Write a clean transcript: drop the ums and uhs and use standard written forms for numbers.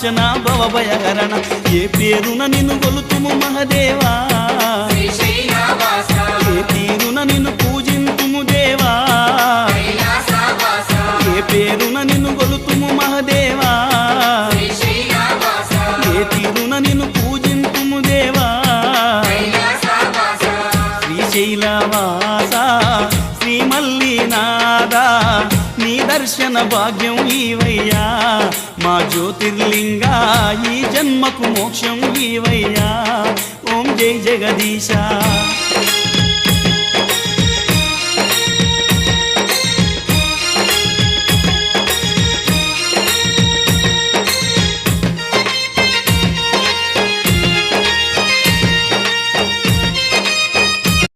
నాశన భవభయహరణ ఏ పేరున నిన్ను కొలుతుము మహదేవా ఏ తీరున నిన్ను పూజింతుము దేవా ఏ పేరున నిన్ను కొలుతుము మహదేవా ఏ తీరున నిన్ను పూజింతుము దేవా శ్రీశైలవాస శ్రీ మల్లినాథ నీ దర్శన భాగ్యం ఈవయ్యా మా జ్యోతిర్లింగా ఈ జన్మకు మోక్షం ఈవయ్యా ఓం జై జగదీశ